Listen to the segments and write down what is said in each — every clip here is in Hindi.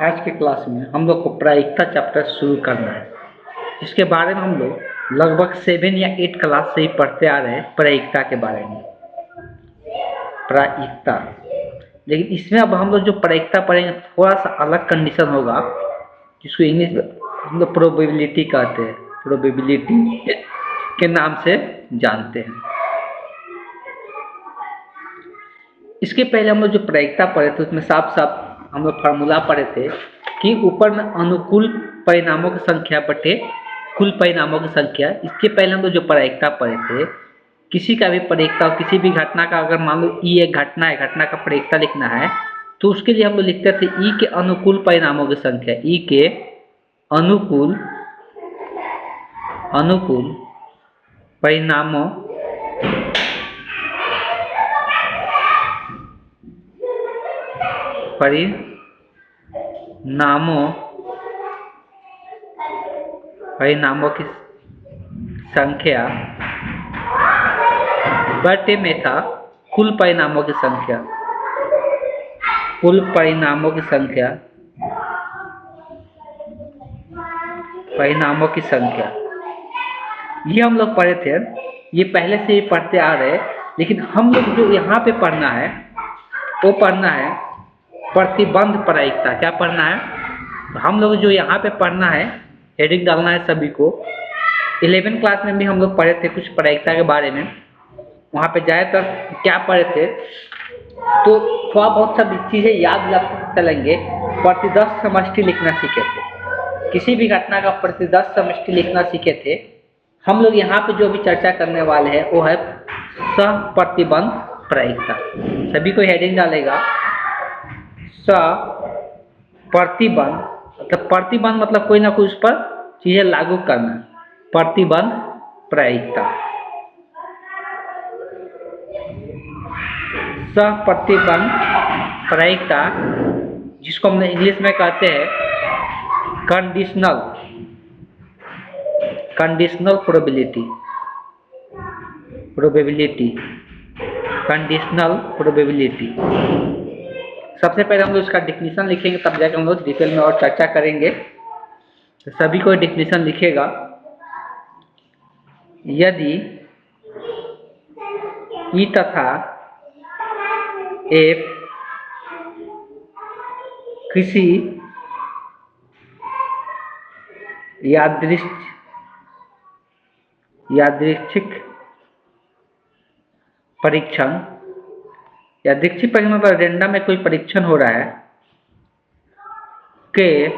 आज के क्लास में हम लोग को प्रायिकता चैप्टर शुरू करना है, जिसके बारे में हम लोग लगभग 7 या 8 क्लास से ही पढ़ते आ रहे हैं प्रायिकता के बारे में। प्रायिकता, लेकिन इसमें अब हम लोग जो प्रायिकता पढ़ेंगे थोड़ा सा अलग कंडीशन होगा, जिसको इंग्लिश में हम लोग प्रोबेबिलिटी कहते हैं, प्रोबेबिलिटी के नाम से जानते हैं। इसके पहले हम लोग जो प्रायिकता पढ़े थे उसमें साफ साफ हम लोग फार्मूला पढ़े थे कि ऊपर में अनुकूल परिणामों की संख्या बटे कुल परिणामों की संख्या। इसके पहले हम लोग जो प्रायिकता पढ़े थे, किसी का भी प्रायिकता हो, किसी भी घटना का, अगर मान लो ई एक घटना है, घटना का प्रायिकता लिखना है तो उसके लिए हम लोग लिखते थे ई के अनुकूल परिणामों की संख्या, ई के अनुकूल परिणामों की संख्या बटे में था कुल परिणामों की संख्या, ये हम लोग पढ़े थे। ये पहले से ही पढ़ते आ रहे, लेकिन हम लोग जो यहाँ पे पढ़ना है वो पढ़ना है प्रतिबंध प्रायिकता। क्या पढ़ना है? तो हम लोग जो यहाँ पे पढ़ना है, हेडिंग डालना है सभी को। 11 क्लास में भी हम लोग पढ़े थे कुछ प्रायिकता के बारे में, वहाँ पे जाए तो क्या पढ़े थे तो थोड़ा बहुत सब चीज़ें याद रखते चलेंगे। प्रतिदर्श समष्टि लिखना सीखे थे, किसी भी घटना का प्रतिदर्श समष्टि लिखना सीखे थे। हम लोग यहाँ पे जो भी चर्चा करने वाले हैं वो है सहप्रतिबंध प्रायिकता। सभी को हेडिंग डालेगा सहप्रतिबंध, मतलब प्रतिबंध मतलब कोई ना कोई उस पर चीजें लागू करना, प्रतिबंध प्रायिकता। सहप्रतिबंध प्रायिकता, जिसको हम इंग्लिश में कहते हैं कंडीशनल प्रोबेबिलिटी। सबसे पहले हम लोग इसका डिफिनीशन लिखेंगे, तब जाकर हम लोग डिटेल में और चर्चा करेंगे। तो सभी को डिफिनीशन लिखेगा। यदि ई तथा एफ किसी यादृच्छिक परीक्षण, यादृच्छिक परीक्षण मतलब रेंडम में कोई परीक्षण हो रहा है, के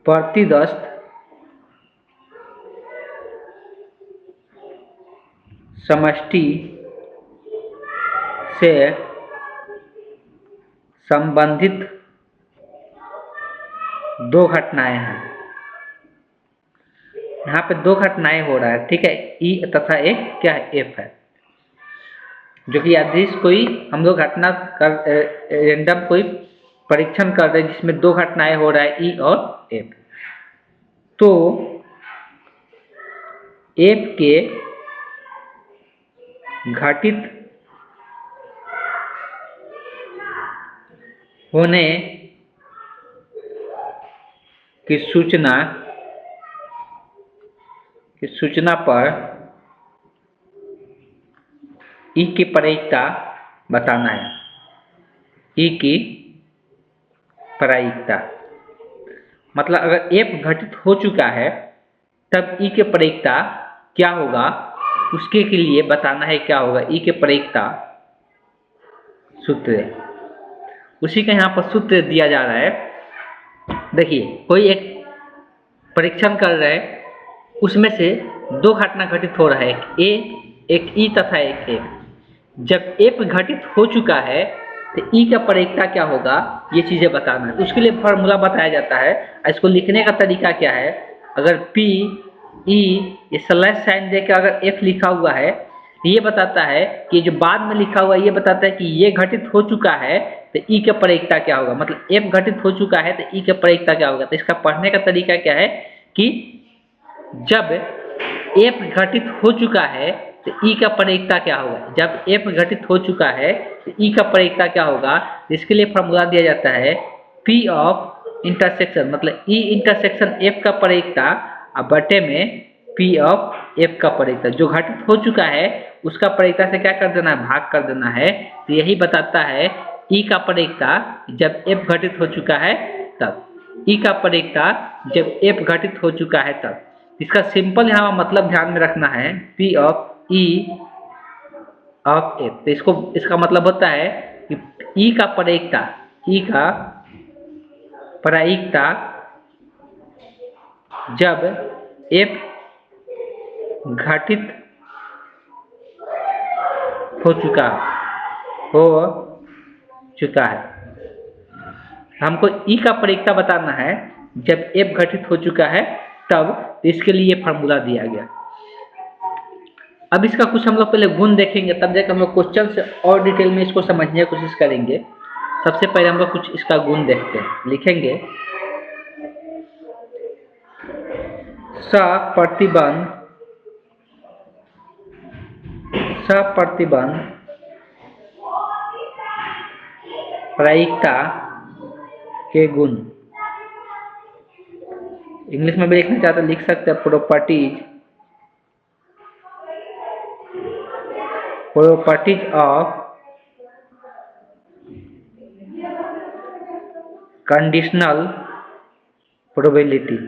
प्रतिदर्श समष्टि से संबंधित दो घटनाएं हैं। यहाँ पे दो घटनाएं हो रहा है, ठीक है, ई तथा एक क्या है, एफ है, जो कि यादृच्छिक कोई हम लोग घटना कर रेंडम कोई परीक्षण कर रहे हैं जिसमें दो घटनाएं हो रहा है, ई और एफ। तो एफ के घटित होने की सूचना पर ई की प्रायिकता बताना है। ई की प्रायिकता मतलब अगर एफ घटित हो चुका है तब ई के प्रायिकता क्या होगा, उसके के लिए बताना है क्या होगा। ई के प्रायिकता सूत्र, उसी का यहाँ पर सूत्र दिया जा रहा है। देखिए, कोई एक परीक्षण कर रहा है, उसमें से दो घटना घटित हो रहा है, एक ई तथा एक एफ। जब एफ घटित हो चुका है तो ई का प्रायिकता क्या होगा, ये चीजें बताना है। उसके लिए फार्मूला बताया जाता है। इसको लिखने का तरीका क्या है, अगर पी ई ये स्लैश साइन देकर अगर एफ लिखा हुआ है तो ये बताता है कि जो बाद में लिखा हुआ है ये बताता है कि ये घटित हो चुका है तो ई का प्रायिकता क्या होगा, मतलब एफ घटित हो चुका है तो ई का प्रायिकता क्या होगा। तो इसका पढ़ने का तरीका क्या है कि जब एफ घटित हो चुका है तो ई का परिकता क्या होगा? जब एफ घटित हो चुका है तो ई का परिकता क्या होगा? इसके लिए फॉर्मूला दिया जाता है पी ऑफ इंटरसेक्शन, मतलब ई इंटरसेक्शन एफ का परिकता और बटे में पी ऑफ एफ का परिकता। जो घटित हो चुका है उसका परिकता से क्या कर देना है? भाग कर देना है। तो यही बताता है ई का परिकता जब एफ घटित हो चुका है तब, ई का परिकता जब एफ घटित हो चुका है तब। इसका सिंपल यहाँ मतलब ध्यान में रखना है P of E of F. तो इसका मतलब होता है कि ई का परिकता जब एफ घटित हो चुका है। हमको ई का परिकता बताना है जब एफ घटित हो चुका है तब, तो इसके लिए ये फार्मूला दिया गया। अब इसका कुछ हम लोग पहले गुण देखेंगे, तब जाकर हम लोग क्वेश्चन से और डिटेल में इसको समझने की कोशिश करेंगे। सबसे पहले हम लोग कुछ इसका गुण देखते हैं। लिखेंगे सप्रतिबंध प्रायिकता के गुण। इंग्लिश में भी लिखना चाहते लिख सकते हैं प्रॉपर्टीज ऑफ कंडीशनल प्रोबेबिलिटी।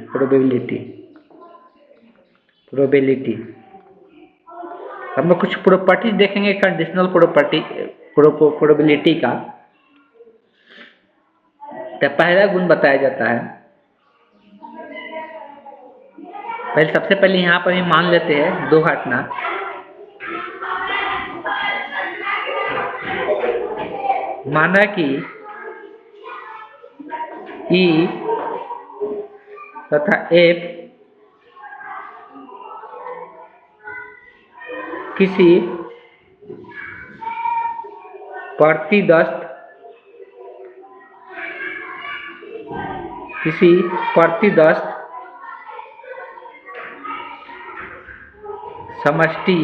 हम लोग कुछ प्रॉपर्टीज देखेंगे कंडीशनल प्रोबेबिलिटी का। तो पहला गुण बताया जाता है, सबसे पहले यहाँ पर ही मान लेते हैं दो घटना। माना कि ई तथा एफ किसी प्रतिदस्त समष्टि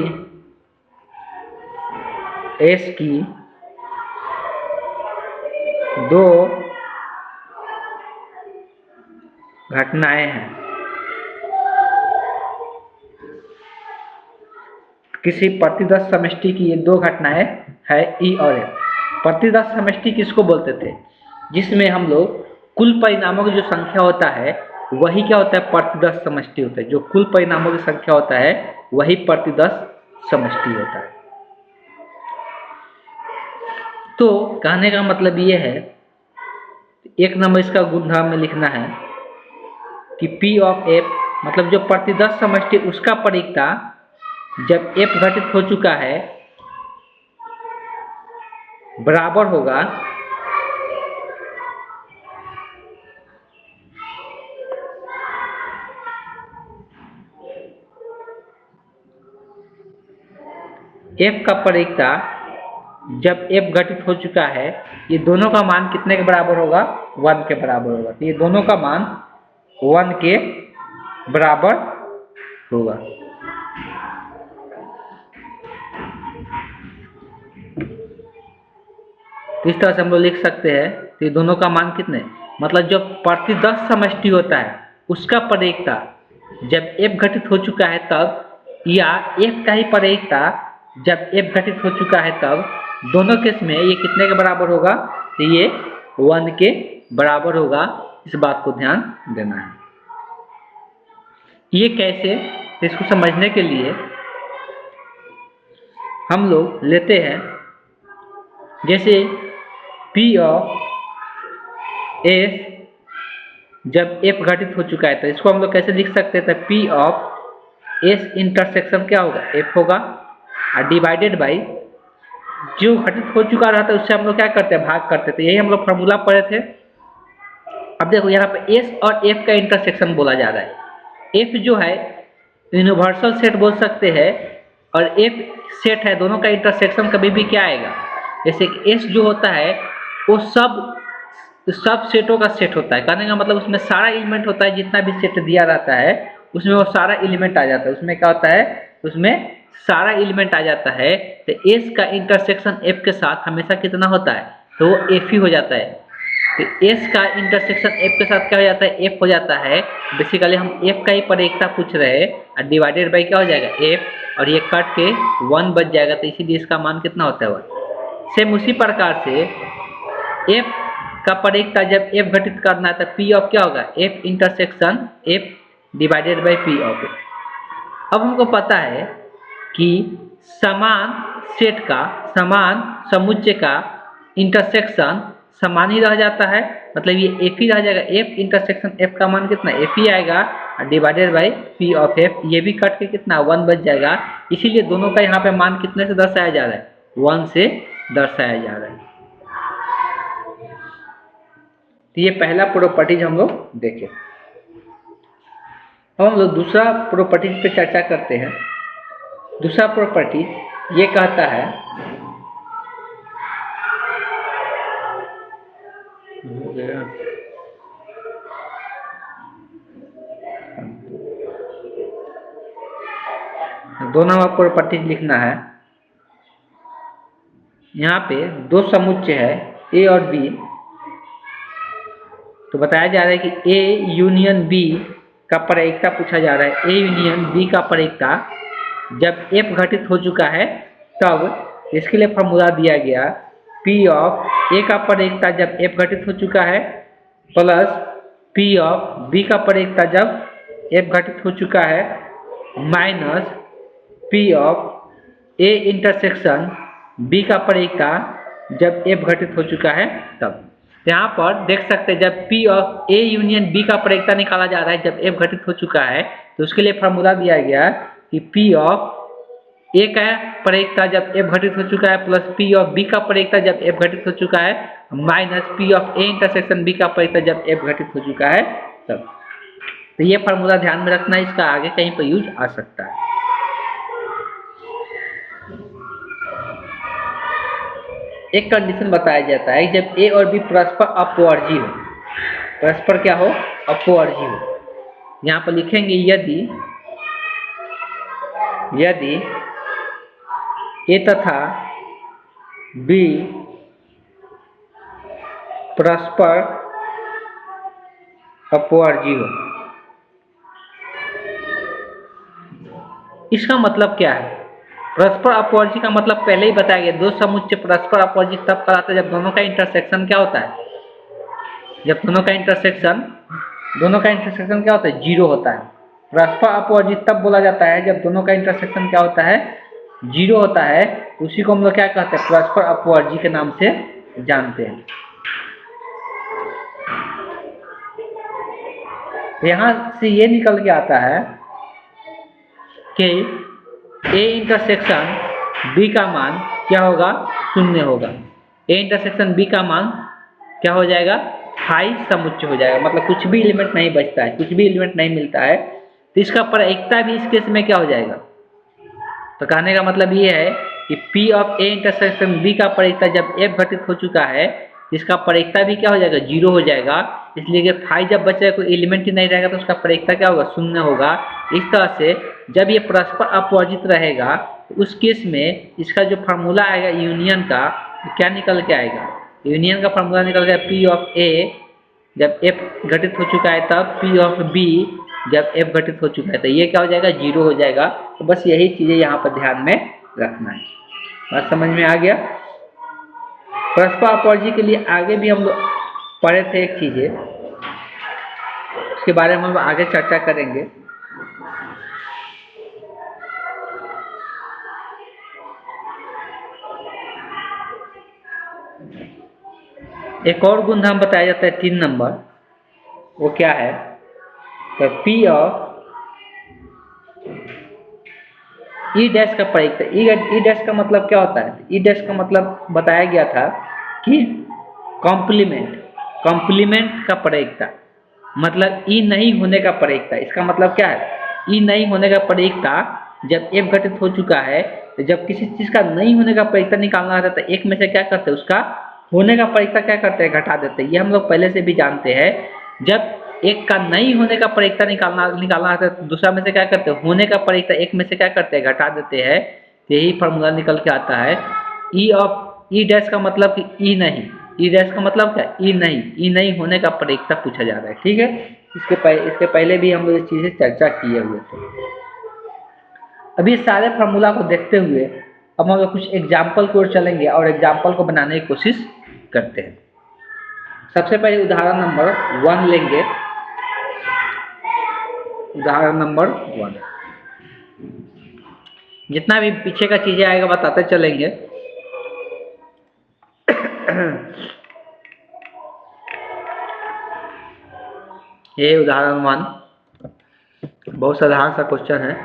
एस की दो घटनाएं हैं। किसी प्रतिदस्त समष्टि की ये दो घटनाएं है ई और एफ। प्रतिदस्त समष्टि किसको बोलते थे? जिसमें हम लोग कुल परिणामों की जो संख्या होता है वही क्या होता है? प्रतिदस्त समष्टि होता है। जो कुल परिणामों की संख्या होता है वही प्रतिदस्त समष्टि होता है। तो कहने का मतलब ये है, एक नंबर इसका गुणधर्म में लिखना है कि P ऑफ F, मतलब जो प्रतिदस्त समष्टि उसका परिकता जब F घटित हो चुका है बराबर होगा F का परिकता जब F घटित हो चुका है, ये दोनों का मान कितने के बराबर होगा? 1 के बराबर होगा। तो ये दोनों का मान 1 के बराबर होगा। तो इस तरह से हम लोग लिख सकते हैं। तो ये दोनों का मान कितने, मतलब जो प्रतिदस्त समष्टि होता है उसका परिकता जब F घटित हो चुका है तब, या F का ही परिकता जब F घटित हो चुका है तब, दोनों केस में ये कितने के बराबर होगा? तो ये 1 के बराबर होगा। इस बात को ध्यान देना है। ये कैसे? तो इसको समझने के लिए हम लोग लेते हैं जैसे P ऑफ S जब F घटित हो चुका है तो इसको हम लोग कैसे लिख सकते हैं? तो P ऑफ S इंटरसेक्शन क्या होगा? F होगा, और डिवाइडेड बाई जो घटित हो चुका रहता है उससे हम लोग क्या करते हैं? भाग करते थे। यही हम लोग फॉर्मूला पढ़े थे। अब देखो यहाँ पे S और F का इंटरसेक्शन बोला जा रहा है। F जो है यूनिवर्सल सेट बोल सकते हैं, और F सेट है, दोनों का इंटरसेक्शन कभी भी क्या आएगा? जैसे कि S जो होता है वो सब सेटों का सेट होता है। कहने का मतलब उसमें सारा एलिमेंट होता है, जितना भी सेट दिया रहता है उसमें वो सारा एलिमेंट आ जाता है। उसमें क्या होता है? उसमें सारा एलिमेंट आ जाता है तो S का इंटरसेक्शन F के साथ हमेशा कितना होता है, तो वो F ही हो जाता है। तो S का इंटरसेक्शन F के साथ क्या हो जाता है, F हो जाता है। बेसिकली हम F का ही प्रत्येकता पूछ रहे हैं और डिवाइडेड बाई क्या हो जाएगा F, और ये कट के 1 बच जाएगा, तो इसीलिए इसका मान कितना होता है 1। सेम उसी प्रकार से F का प्रत्येकता जब F घटित करना है तो P ऑफ क्या होगा, F intersection F divided by P of F। अब हमको पता है कि समान सेट का, समान समुच्चय का इंटरसेक्शन समान ही रह जाता है, मतलब ये F ही रह जाएगा। F इंटरसेक्शन F का मान कितना F ही आएगा divided by P of F, ये भी कट के कितना 1 बच जाएगा। इसीलिए दोनों का यहाँ पे मान कितने से दर्शाया जा रहा है, 1 से दर्शाया जा रहा है। तो ये पहला प्रॉपर्टीज हम लोग देखें। अब हम लोग दूसरा प्रॉपर्टीज पे चर्चा करते हैं। दूसरा प्रॉपर्टीज ये कहता है दो नंबर प्रॉपर्टीज लिखना है। यहाँ पे दो समुच्चय है A और B, तो बताया जा रहा है कि A यूनियन B का प्रत्येकता पूछा जा रहा है। A यूनियन B का प्रत्येकता जब F घटित हो चुका है तब इसके लिए फॉर्मूला दिया गया P ऑफ A का प्रत्येकता जब F घटित हो चुका है प्लस P ऑफ B का प्रत्येकता जब F घटित हो चुका है minus P of A intersection B का प्रत्येकता जब F घटित हो चुका है तब। यहाँ पर देख सकते हैं जब P of A union B का प्रत्येकता निकाला जा रहा है जब F घटित हो चुका है, तो उसके लिए फॉर्मूला दिया गया कि P ऑफ A का प्रत्येकता जब F घटित हो चुका है प्लस P ऑफ B का प्रत्येकता जब F घटित हो चुका है minus P of A intersection B का प्रत्येकता जब F घटित हो चुका है तब। तो ये फॉर्मूला ध्यान में रखना, इसका आगे कहीं पर यूज आ सकता है। एक कंडीशन बताया जाता है जब A और B परस्पर अपवर्जी हो, परस्पर क्या हो, अपवर्जी हो। यहाँ पर लिखेंगे यदि A तथा B परस्पर अपवर्जी हो। इसका मतलब क्या है, परस्पर अपवर्जी का मतलब पहले ही बताया गया, दो समुच्चय परस्पर अपवर्जी तब कहलाता है जब दोनों का इंटरसेक्शन क्या होता है, जब दोनों का इंटरसेक्शन क्या होता है, 0 होता है। परस्पर अपवर्जी तब बोला जाता है जब दोनों का इंटरसेक्शन क्या होता है, 0 होता है। उसी को हम लोग क्या कहते हैं, परस्पर अपवर्जी के नाम से जानते हैं। यहाँ से ये निकल के आता है कि A इंटरसेक्शन B का मान क्या होगा, 0 होगा। A इंटरसेक्शन B का मान क्या हो जाएगा, स्थायी समुच्चय हो जाएगा, मतलब कुछ भी एलिमेंट नहीं बचता है, कुछ भी एलिमेंट नहीं मिलता है, तो इसका प्रत्येकता भी इस केस में क्या हो जाएगा। तो कहने का मतलब ये है कि P of A intersection B का प्रत्येकता जब F घटित हो चुका है, इसका प्रत्येकता भी क्या हो जाएगा, 0 हो जाएगा। इसलिए कि फाई जब बचेगा कोई एलिमेंट ही नहीं रहेगा तो उसका प्रत्येकता क्या होगा, 0 होगा। इस तरह से जब ये परस्पर अपवर्जित रहेगा तो उस केस में इसका जो फार्मूला आएगा यूनियन का, तो क्या निकल के आएगा, यूनियन का फार्मूला निकल गया P ऑफ A जब F घटित हो चुका है तब P ऑफ B जब F घटित हो चुका है, तो ये क्या हो जाएगा, 0 हो जाएगा। तो बस यही चीजें यहाँ पर ध्यान में रखना है। बात समझ में आ गया। परस्पर अपवर्जी के लिए आगे भी हम लोग पढ़े थे एक चीज है, उसके बारे में हम आगे चर्चा करेंगे। एक और गुणधर्म बताया जाता है 3 नंबर, वो क्या है, तो P ऑफ E डैश का प्रत्येकता। E डैश का मतलब क्या होता है, E डैश का मतलब बताया गया था कि कॉम्प्लीमेंट का प्रत्येकता, मतलब E नहीं होने का प्रत्येकता। इसका मतलब क्या है, E नहीं होने का प्रत्येकता जब F घटित हो चुका है, तो जब किसी चीज का नहीं होने का प्रत्येकता निकालना रहता है तो एक में से क्या करते हैं, उसका होने का प्रत्येकता क्या करते हैं, घटा देते हैं। ये हम लोग पहले से भी जानते हैं। जब एक का नहीं होने का परिक्ता निकालना है तो दूसरा में से क्या करते हैं, होने का परिक्ता एक में से क्या करते हैं, घटा देते हैं। यही फॉर्मूला निकल के आता है। ई ऑफ ई डैश का मतलब कि ई नहीं, ई डैश का मतलब क्या, ई नहीं, ई नहीं होने का परिक्ता पूछा जा रहा है। ठीक है, इसके पहले भी हम लोग इस चीज़ से चर्चा किए हुए थे। अभी सारे फार्मूला को देखते हुए अब हम लोग कुछ एग्जाम्पल की ओर चलेंगे और एग्जाम्पल को बनाने की कोशिश करते हैं। सबसे पहले उदाहरण नंबर 1 लेंगे। उदाहरण नंबर 1, जितना भी पीछे का चीजें आएगा बताते चलेंगे। ये उदाहरण 1 बहुत साधारण सा क्वेश्चन है।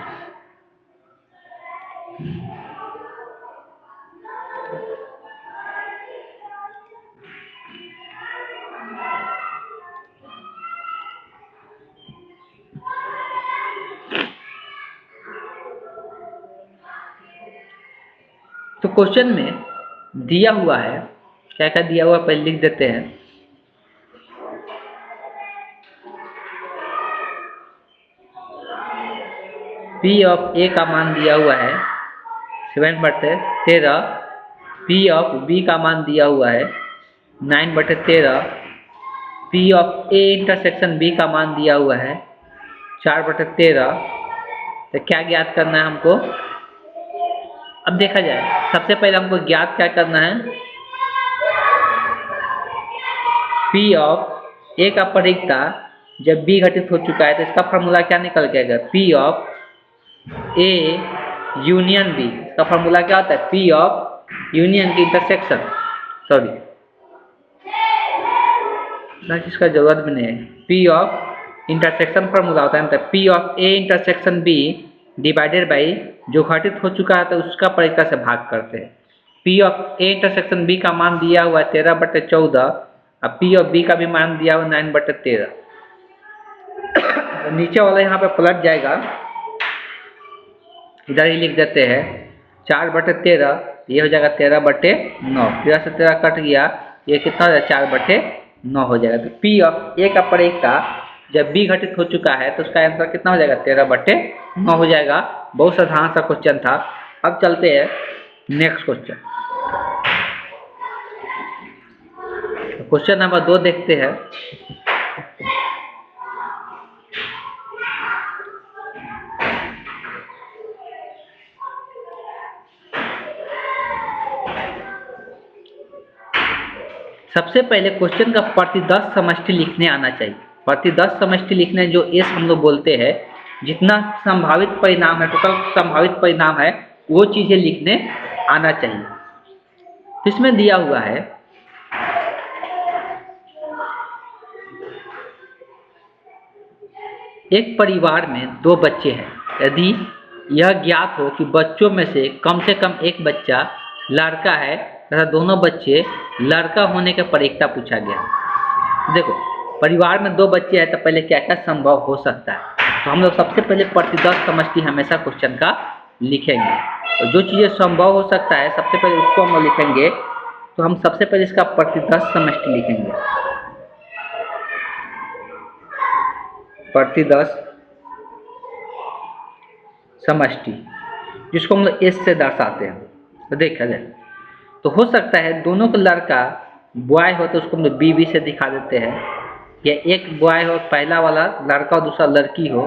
तो क्वेश्चन में दिया हुआ है, क्या क्या दिया हुआ है पहले लिख देते हैं। P ऑफ A का मान दिया हुआ है 7/13। P ऑफ B का मान दिया हुआ है 9/13। P of A intersection B का मान दिया हुआ है 4/13। तो क्या ज्ञात करना है हमको। अब देखा जाए, सबसे पहले हमको ज्ञात क्या करना है, P ऑफ A का परिक्ता जब B घटित हो चुका है तो इसका फॉर्मूला क्या निकल के आएगा, P of A union B। इसका फॉर्मूला क्या होता है, P ऑफ यूनियन की इंटरसेक्शन, सॉरी इसका जरूरत भी नहीं है, P ऑफ इंटरसेक्शन फॉर्मूला होता है, मतलब P of A intersection B divided by जो घटित हो चुका है तो उसका परिक्ता से भाग करते हैं। P of A intersection B का मान दिया हुआ है 13/14 और P ऑफ B का भी मान दिया हुआ 9/13। तो नीचे वाला यहाँ पे पलट जाएगा, इधर ही लिख देते हैं 4/13, ये हो जाएगा 13/9, 13 से 13 कट गया, ये कितना हो जाएगा 4/9 हो जाएगा। तो P ऑफ A का परिक्ता जब B घटित हो चुका है तो उसका आंसर कितना हो जाएगा 13/9 हो जाएगा। बहुत साधारण सा क्वेश्चन था। अब चलते हैं नेक्स्ट क्वेश्चन। क्वेश्चन नंबर 2 देखते हैं। सबसे पहले क्वेश्चन का प्रतिदश समष्टि लिखने आना चाहिए। प्रतिदश समष्टि लिखने जो एस हम लोग बोलते हैं, जितना संभावित परिणाम है, टोटल संभावित परिणाम है, वो चीजें लिखने आना चाहिए। इसमें दिया हुआ है एक परिवार में 2 बच्चे हैं। यदि यह ज्ञात हो कि बच्चों में से कम एक बच्चा लड़का है तथा दोनों बच्चे लड़का होने का परिक्ता पूछा गया। देखो, परिवार में 2 बच्चे हैं तो पहले क्या क्या संभव हो सकता है, तो हम लोग सबसे पहले प्रतिदश समष्टि हमेशा क्वेश्चन का लिखेंगे। तो जो चीज़ें संभव हो सकता है सबसे पहले उसको हम लोग लिखेंगे। तो हम सबसे पहले इसका प्रतिदश समष्टि लिखेंगे। प्रतिदश समष्टि जिसको हम लोग एस से दर्शाते हैं। तो देखा जाए तो हो सकता है दोनों का लड़का बॉय हो तो उसको हम लोग बी से दिखा देते हैं, या एक बॉय हो पहला वाला लड़का और दूसरा लड़की हो,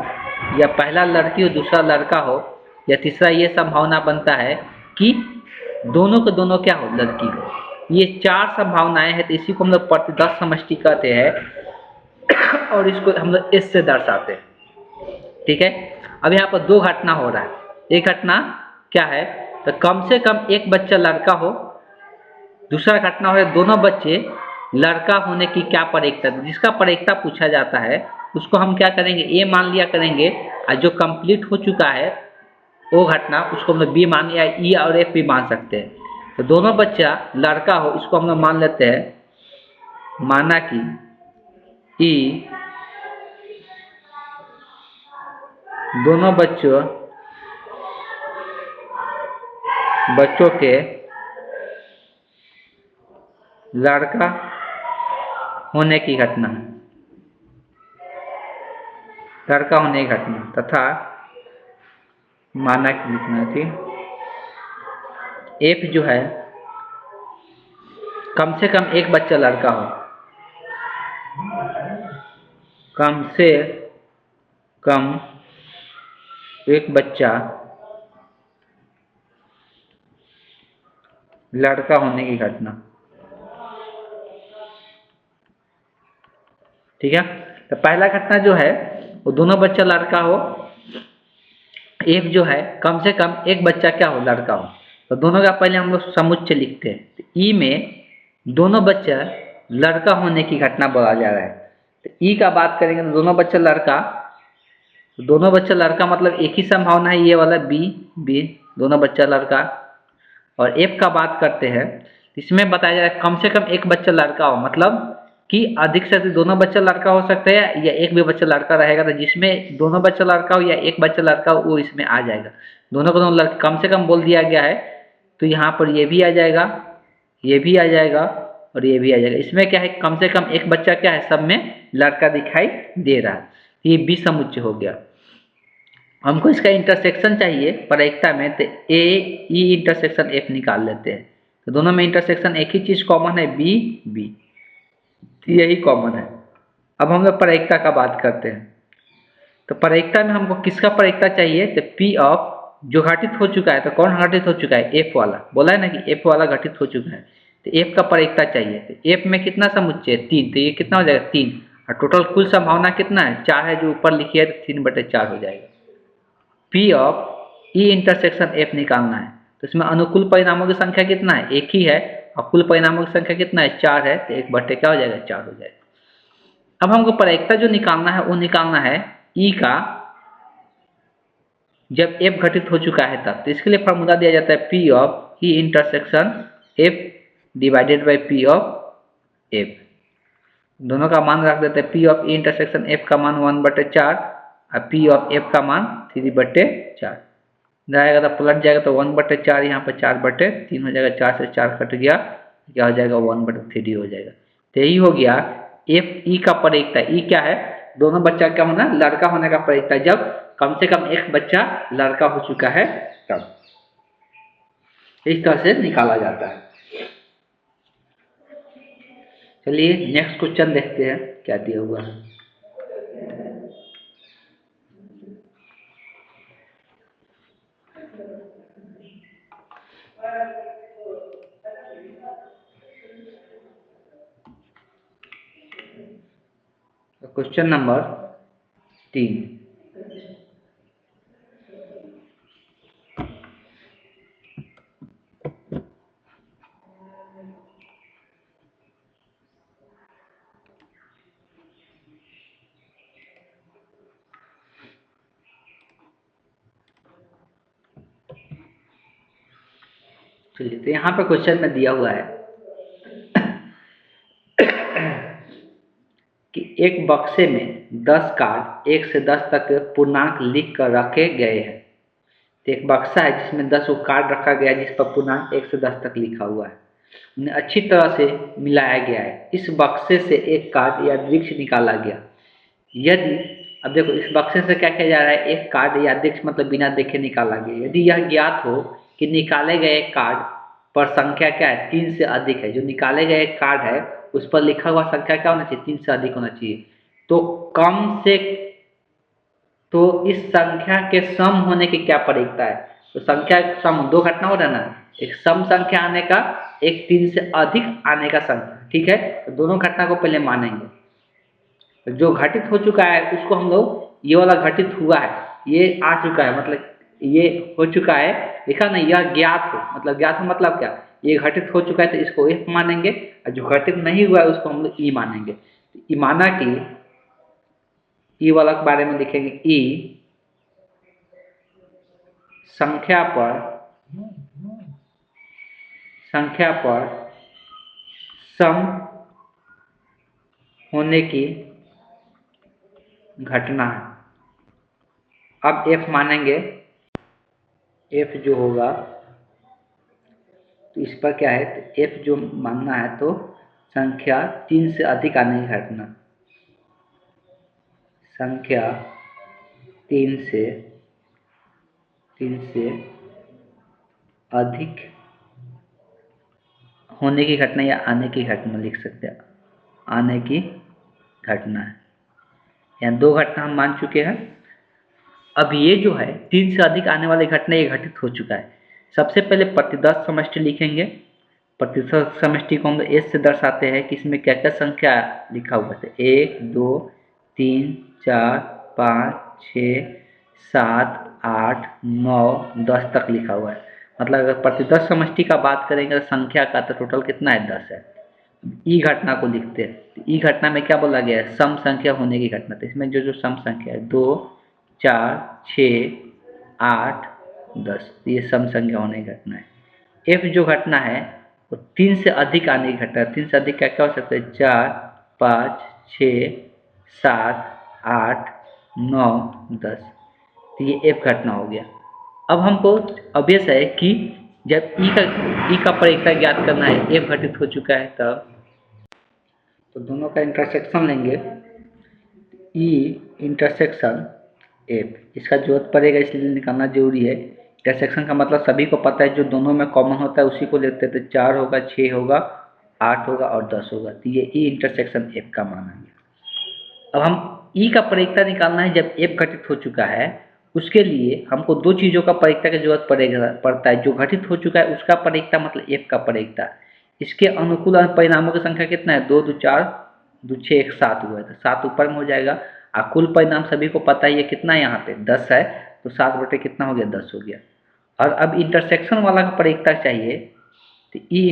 या पहला लड़की हो दूसरा लड़का हो, या तीसरा ये संभावना बनता है कि दोनों के दोनों क्या हो, लड़की हो। ये 4 संभावनाएं हैं, तो इसी को हम लोग प्रतिदश समष्टि कहते हैं और इसको हम लोग एस से दर्शाते हैं। ठीक है, अब यहाँ पर 2 घटना हो रहा है। एक घटना क्या है, तो कम से कम एक बच्चा लड़का हो, दूसरा घटना हो दोनों बच्चे लड़का होने की क्या परिक्ता, जिसका परिक्ता पूछा जाता है उसको हम क्या करेंगे, ए मान लिया करेंगे, और जो कंप्लीट हो चुका है वो घटना उसको हम लोग बी मान या ई और एफ भी मान सकते हैं। तो दोनों बच्चा लड़का हो इसको हम लोग मान लेते हैं, माना कि ई दोनों बच्चों के लड़का होने की घटना है। लड़का होने की घटना तथा माना कि लिखना थी एफ जो है कम से कम एक बच्चा लड़का हो, कम से कम एक बच्चा लड़का होने की घटना। ठीक है, तो पहला घटना जो है वो दोनों बच्चा लड़का हो, एक जो है कम से कम एक बच्चा क्या हो, लड़का हो। तो दोनों का पहले हम लोग समुच्चय लिखते हैं। तो ई में दोनों बच्चा लड़का होने की घटना बोला जा रहा है। तो ई का बात करेंगे तो दोनों बच्चा लड़का, तो दोनों बच्चा लड़का मतलब एक ही संभावना है, ये वाला बी बी दोनों बच्चा लड़का। और एफ का बात करते हैं, इसमें बताया जा रहा है कम से कम एक बच्चा लड़का हो, मतलब कि अधिक से अधिक दोनों बच्चा लड़का हो सकता है या एक भी बच्चा लड़का रहेगा। तो जिसमें दोनों बच्चा लड़का हो या एक बच्चा लड़का हो वो इसमें आ जाएगा। दोनों को दोनों लड़के कम से कम बोल दिया गया है, तो यहाँ पर ये भी आ जाएगा, ये भी आ जाएगा और ये भी आ जाएगा। इसमें क्या है, कम से कम एक बच्चा क्या है, सब में लड़का दिखाई दे रहा है। ये बी समुच्चय हो गया। हमको इसका इंटरसेक्शन चाहिए प्रायिकता में, तो ए ई इंटरसेक्शन एफ निकाल लेते हैं। तो दोनों में इंटरसेक्शन एक ही चीज कॉमन है, बी बी, यही कॉमन है। अब हम लोग प्रायिकता का बात करते हैं। तो प्रायिकता में हमको किसका प्रायिकता चाहिए, तो पी ऑफ जो घटित हो चुका है। तो कौन घटित हो चुका है, एफ वाला। बोला है ना कि एफ वाला घटित हो चुका है, तो एफ का प्रायिकता चाहिए। तो एफ में कितना समुच्चय है, 3, तो ये कितना हो जाएगा, 3। और टोटल कुल संभावना कितना है, 4 है, जो ऊपर लिखी है, तो 3/4 हो जाएगा। P of E intersection F निकालना है। तो इसमें अनुकूल परिणामों की संख्या कितना है, एक ही है, और कुल परिणामों की संख्या कितना है, 4 है, तो 1/4 क्या हो जाएगा, 4 हो जाएगा। अब हमको प्रायिकता जो निकालना है वो निकालना है ई का जब एफ घटित हो चुका है तब। तो इसके लिए फॉर्मूला दिया जाता है P of E intersection F divided by P of F. दोनों का मान रख देते हैं, P of E intersection F का मान 1/4 और पी ऑफ एफ का मान 3/4 जाएगा, तो पलट जाएगा, तो 1/4 यहाँ पर 4/3 हो जाएगा, 4 से 4 कट गया, क्या हो जाएगा, 1/3 हो जाएगा। तो यही हो गया एफ ई का प्रायिकता। ई क्या है, दोनों बच्चा क्या होना, लड़का होने का प्रायिकता, जब कम से कम एक बच्चा लड़का हो चुका है तब। इस तरह से निकाला जाता है। चलिए नेक्स्ट क्वेश्चन देखते हैं क्या दिया हुआ है। क्वेश्चन नंबर 3, चलिए तो यहाँ पे क्वेश्चन में दिया हुआ है कि एक बक्से में 10 कार्ड 1 से 10 तक के पूर्णांक लिख कर रखे गए हैं। तो एक बक्सा है जिसमें 10 कार्ड रखा गया है, जिस पर पूर्णांक 1 से 10 तक लिखा हुआ है। उन्हें अच्छी तरह से मिलाया गया है। इस बक्से से एक कार्ड या वृक्ष निकाला गया। यदि अब देखो इस बक्से से क्या किया जा रहा है, एक कार्ड या वृक्ष मतलब बिना देखे निकाला गया। यदि यह ज्ञात हो कि निकाले गए कार्ड पर संख्या क्या है, 3 से अधिक है। जो निकाले गए कार्ड है उस पर लिखा हुआ संख्या क्या होना चाहिए, 3 से अधिक होना चाहिए। तो कम से तो इस संख्या के सम होने की क्या प्रायिकता है, तो संख्या सम, दो घटना हो रहा है ना, एक सम संख्या आने का, एक 3 से अधिक आने का संख्या। ठीक है, तो दोनों घटना को पहले मानेंगे। जो घटित हो चुका है उसको हम लोग, ये वाला घटित हुआ है, ये आ चुका है, मतलब ये हो चुका है, लिखा ना, यह ज्ञात हो, मतलब ज्ञात हो मतलब क्या, ये घटित हो चुका है तो इसको एफ मानेंगे, और जो घटित नहीं हुआ है उसको हम लोग ई मानेंगे। ई माना कि ई वाला के बारे में लिखेंगे, ई संख्या पर सम होने की घटना है। अब एफ मानेंगे, एफ जो होगा तो इस पर क्या है, तो एफ जो मानना है तो संख्या 3 से अधिक आने की घटना, संख्या तीन से अधिक होने की घटना या आने की घटना लिख सकते हैं। आने की घटना है, यहाँ दो घटना हम मान चुके हैं। अब ये जो है 3 से अधिक आने वाली घटना ये घटित हो चुका है। सबसे पहले प्रतिदर्श समष्टि लिखेंगे। प्रतिदर्श समष्टि को हम लोग एस से दर्शाते हैं कि इसमें क्या क्या संख्या लिखा हुआ है। 1 2 3 4 5 6 7 8 9 10 तक लिखा हुआ है। मतलब अगर प्रतिदर्श समष्टि का बात करेंगे तो संख्या का तो टोटल कितना है, 10 है। ई घटना को लिखते हैं तो ई घटना में क्या बोला गया है, सम संख्या होने की घटना। तो इसमें जो जो सम संख्या है 2 4 6 8 10, ये सम संख्या होने की घटना है। एफ जो घटना है वो 3 से अधिक आने की घटना है। 3 से अधिक क्या क्या हो सकता है, 4 5 6 7 8 9 10, तो ये एफ घटना हो गया। अब हमको ऑब्वियस है कि जब ई का परिक्ता ज्ञात करना है, एफ घटित हो चुका है, तब तो दोनों का इंटरसेक्शन लेंगे। ई इंटरसेक्शन एफ, इसका जरूरत पड़ेगा इसलिए निकालना जरूरी है। इंटरसेक्शन का मतलब सभी को पता है, जो दोनों में कॉमन होता है उसी को लेते हैं। तो 4 होगा, 6 होगा, 8 होगा और 10 होगा। तो ये ई इंटरसेक्शन एफ का मान है। अब हम ई का परिक्ता निकालना है जब एफ घटित हो चुका है। उसके लिए हमको दो चीज़ों का परिक्ता की जरूरत पड़ता है। जो घटित हो चुका है उसका परिक्ता मतलब एफ का परिक्ता। इसके अनुकूल परिणामों की संख्या कितना है, 2 2 4 2 6 1 7 हुआ है, तो 7 ऊपर में हो जाएगा। और कुल परिणाम सभी को पता है ये कितना है, यहाँ पे 10 है, तो 7 बटे कितना हो गया, 10 हो गया। और अब इंटरसेक्शन वाला का परिक्ता चाहिए, तो ई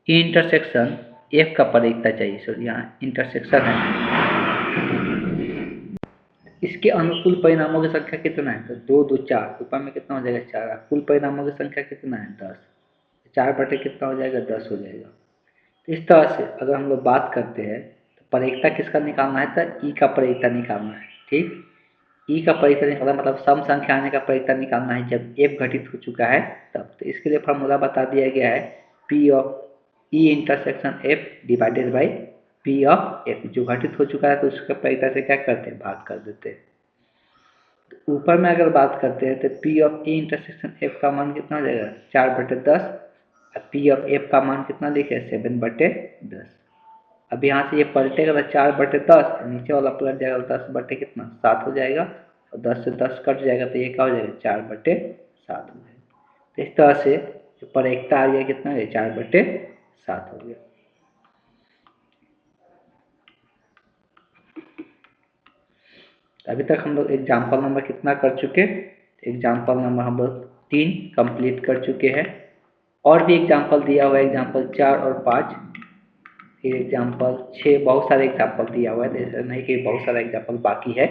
इंटरसेक्शन एफ का परिक्ता चाहिए। सॉरी, यहाँ इंटरसेक्शन है। इसके अनुकूल परिणामों की संख्या कितना है, तो 2 2 4, ऊपर में कितना हो जाएगा, 4। कुल परिणामों की संख्या कितना है, 10। 4 बटे कितना हो जाएगा, 10 हो जाएगा। तो इस तरह से अगर हम लोग बात करते हैं तो परिक्ता किसका निकालना है, तो ई का परिक्ता निकालना है। ठीक, ई का परिक्ता निकालना मतलब सम संख्या आने का परिक्ता निकालना है जब एफ घटित हो चुका है तब। तो इसके लिए फार्मूला बता दिया गया है, P of E intersection F divided by P of F. जो घटित हो चुका है तो उसके परिक्ता से क्या करते हैं, भाग कर देते हैं। तो ऊपर में अगर बात करते हैं तो P of E intersection F का मान कितना हो जाएगा, 4 बटे 10। और पी ऑफ एफ का मान कितना लिखे, 7 बटे 10। अब यहाँ से ये पलटेगा तो 4 बटे 10, नीचे वाला पलट जाएगा तो 10 बटे कितना, 7 हो जाएगा। और 10 से 10 कट जाएगा तो ये क्या हो जाएगा, 4 बटे 7 हो जाएगा। तो इस तरह से जो परिक्ता आ गया कितना है, 4 बटे 7 हो गया। अभी तक हम लोग एग्जाम्पल नंबर कितना कर चुके, एग्जाम्पल नंबर हम लोग 3 कंप्लीट कर चुके हैं। और भी एग्जाम्पल दिया हुआ है, एग्जाम्पल 4 और 5, फिर एग्जाम्पल 6, बहुत सारे एग्जाम्पल दिया हुआ है। ऐसा नहीं कि बहुत सारा एग्जाम्पल बाकी है।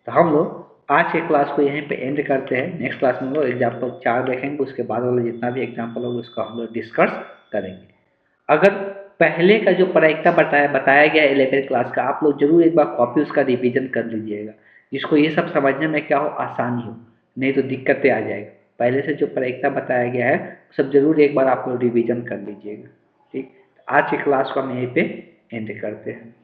तो हम लोग आज के क्लास को यहीं पे एंड करते हैं। नेक्स्ट क्लास में हम लोग एग्जाम्पल 4 देखेंगे, उसके बाद वाला जितना भी एग्जाम्पल होगा उसको हम लोग डिस्कस करेंगे। अगर पहले का जो प्रायिकता बताया गया है 11th क्लास का, आप लोग जरूर एक बार कॉपी उसका रिवीजन कर लीजिएगा, जिसको ये सब समझने में क्या हो, आसानी हो, नहीं तो दिक्कतें आ जाएगी। पहले से जो प्रायिकता बताया गया है सब जरूर एक बार आप लोग रिवीजन कर लीजिएगा। ठीक, आज की क्लास को हम यहीं पे एंड करते हैं।